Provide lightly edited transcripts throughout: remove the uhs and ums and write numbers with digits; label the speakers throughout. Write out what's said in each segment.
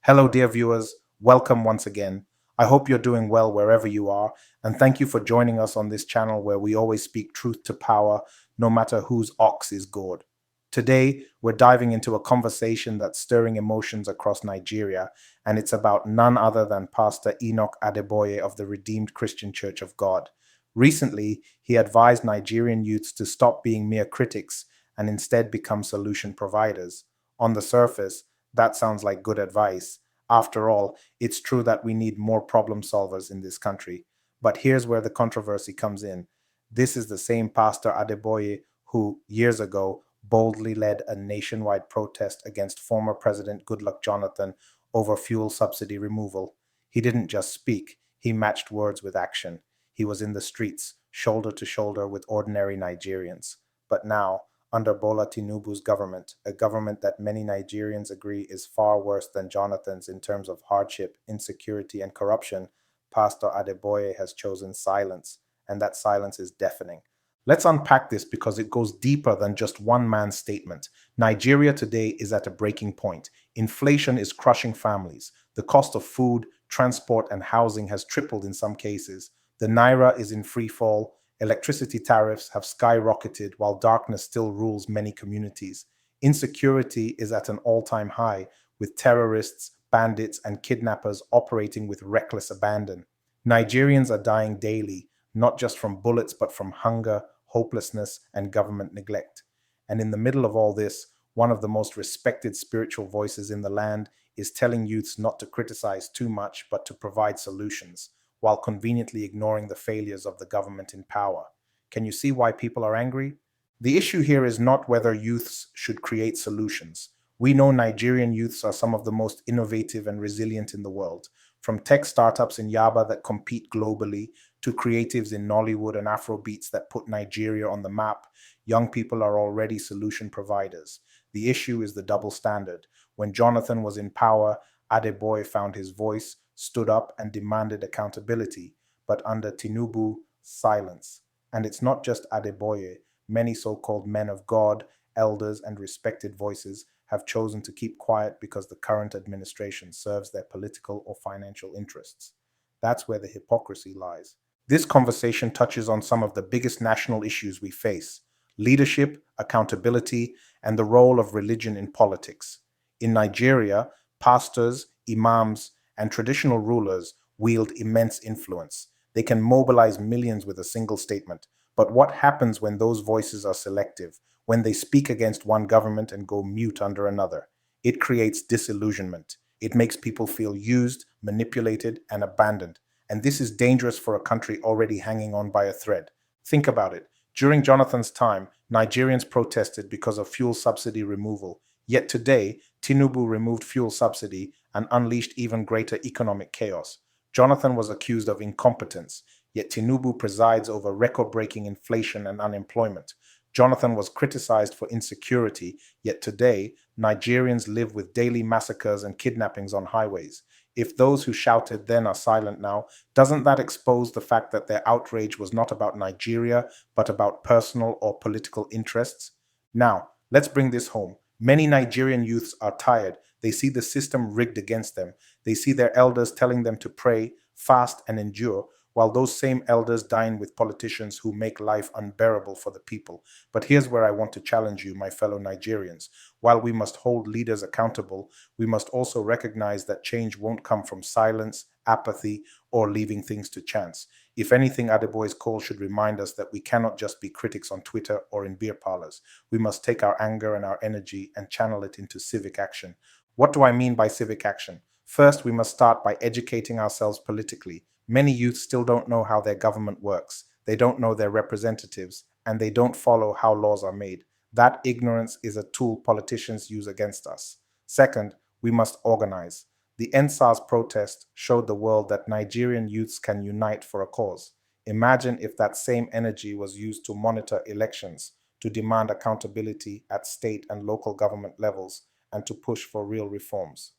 Speaker 1: Hello, dear viewers. Welcome once again. I hope you're doing well wherever you are, and thank you for joining us on this channel where we always speak truth to power, no matter whose ox is gored. Today, we're diving into a conversation that's stirring emotions across Nigeria, and it's about none other than Pastor Enoch Adeboye of the Redeemed Christian Church of God. Recently, he advised Nigerian youths to stop being mere critics and instead become solution providers. On the surface, that sounds like good advice. After all, it's true that we need more problem solvers in this country. But here's where the controversy comes in. This is the same Pastor Adeboye who, years ago, boldly led a nationwide protest against former President Goodluck Jonathan over fuel subsidy removal. He didn't just speak, he matched words with action. He was in the streets, shoulder to shoulder with ordinary Nigerians. But now, under Bola Tinubu's government, a government that many Nigerians agree is far worse than Jonathan's in terms of hardship, insecurity, and corruption, Pastor Adeboye has chosen silence, and that silence is deafening. Let's unpack this because it goes deeper than just one man's statement. Nigeria today is at a breaking point. Inflation is crushing families. The cost of food, transport, and housing has tripled in some cases. The naira is in free fall. Electricity tariffs have skyrocketed while darkness still rules many communities. Insecurity is at an all-time high, with terrorists, bandits, and kidnappers operating with reckless abandon. Nigerians are dying daily, not just from bullets, but from hunger, hopelessness, and government neglect. And in the middle of all this, one of the most respected spiritual voices in the land is telling youths not to criticize too much, but to provide solutions, while conveniently ignoring the failures of the government in power. Can you see why people are angry? The issue here is not whether youths should create solutions. We know Nigerian youths are some of the most innovative and resilient in the world. From tech startups in Yaba that compete globally to creatives in Nollywood and Afrobeats that put Nigeria on the map, young people are already solution providers. The issue is the double standard. When Jonathan was in power, Adeboye found his voice, stood up, and demanded accountability. But under Tinubu, silence. And it's not just Adeboye. Many so-called men of God, elders, and respected voices have chosen to keep quiet because the current administration serves their political or financial interests. That's where the hypocrisy lies. This conversation touches on some of the biggest national issues we face: leadership, accountability, and the role of religion in politics. In Nigeria, pastors, imams, and traditional rulers wield immense influence. They can mobilize millions with a single statement. But what happens when those voices are selective, when they speak against one government and go mute under another? It creates disillusionment. It makes people feel used, manipulated, and abandoned. And this is dangerous for a country already hanging on by a thread. Think about it. During Jonathan's time, Nigerians protested because of fuel subsidy removal. Yet today, Tinubu removed fuel subsidy and unleashed even greater economic chaos. Jonathan was accused of incompetence, yet Tinubu presides over record-breaking inflation and unemployment. Jonathan was criticized for insecurity, yet today, Nigerians live with daily massacres and kidnappings on highways. If those who shouted then are silent now, doesn't that expose the fact that their outrage was not about Nigeria, but about personal or political interests? Now, let's bring this home. Many Nigerian youths are tired. They see the system rigged against them. They see their elders telling them to pray, fast, and endure, while those same elders dine with politicians who make life unbearable for the people. But here's where I want to challenge you, my fellow Nigerians. While we must hold leaders accountable, we must also recognize that change won't come from silence, apathy, or leaving things to chance. If anything, Adeboye's call should remind us that we cannot just be critics on Twitter or in beer parlors. We must take our anger and our energy and channel it into civic action. What do I mean by civic action? First, we must start by educating ourselves politically. Many youth still don't know how their government works. They don't know their representatives, and they don't follow how laws are made. That ignorance is a tool politicians use against us. Second, we must organize. The NSAS protest showed the world that Nigerian youths can unite for a cause. Imagine if that same energy was used to monitor elections, to demand accountability at state and local government levels, and to push for real reforms.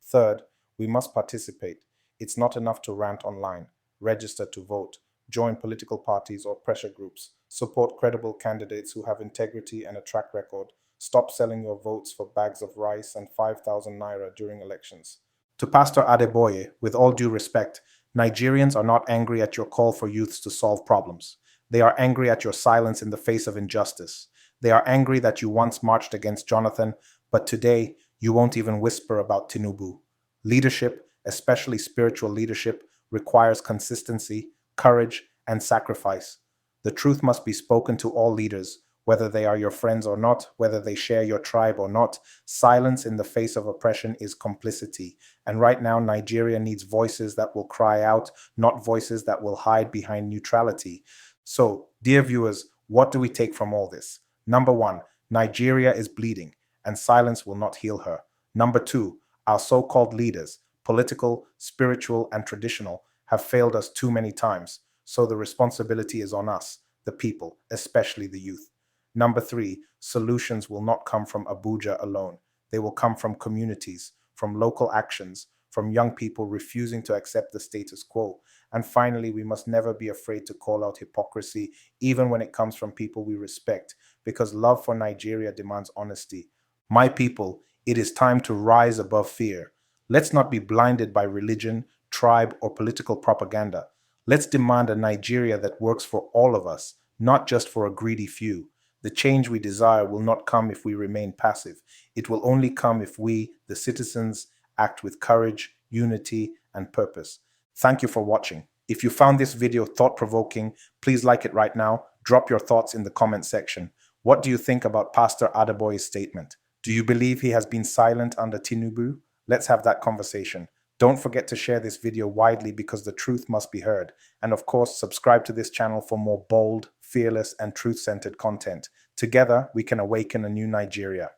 Speaker 1: Third, we must participate. It's not enough to rant online, register to vote, join political parties or pressure groups, support credible candidates who have integrity and a track record, stop selling your votes for bags of rice and 5,000 naira during elections. To Pastor Adeboye, with all due respect, Nigerians are not angry at your call for youths to solve problems. They are angry at your silence in the face of injustice. They are angry that you once marched against Jonathan, but today you won't even whisper about Tinubu. Leadership, especially spiritual leadership, requires consistency, courage, and sacrifice. The truth must be spoken to all leaders, whether they are your friends or not, whether they share your tribe or not. Silence in the face of oppression is complicity. And right now, Nigeria needs voices that will cry out, not voices that will hide behind neutrality. So, dear viewers, what do we take from all this? Number one, Nigeria is bleeding, and silence will not heal her. Number two, our so called leaders, political, spiritual, and traditional, have failed us too many times. So the responsibility is on us, the people, especially the youth. Number three, solutions will not come from Abuja alone. They will come from communities, from local actions, from young people refusing to accept the status quo. And finally, we must never be afraid to call out hypocrisy, even when it comes from people we respect, because love for Nigeria demands honesty. My people, it is time to rise above fear. Let's not be blinded by religion, tribe, or political propaganda. Let's demand a Nigeria that works for all of us, not just for a greedy few. The change we desire will not come if we remain passive. It will only come if we, the citizens, act with courage, unity, and purpose. Thank you for watching. If you found this video thought-provoking, please like it right now. Drop your thoughts in the comment section. What do you think about Pastor Adeboye's statement? Do you believe he has been silent under Tinubu? Let's have that conversation. Don't forget to share this video widely because the truth must be heard. And of course, subscribe to this channel for more bold, fearless, and truth-centered content. Together, we can awaken a new Nigeria.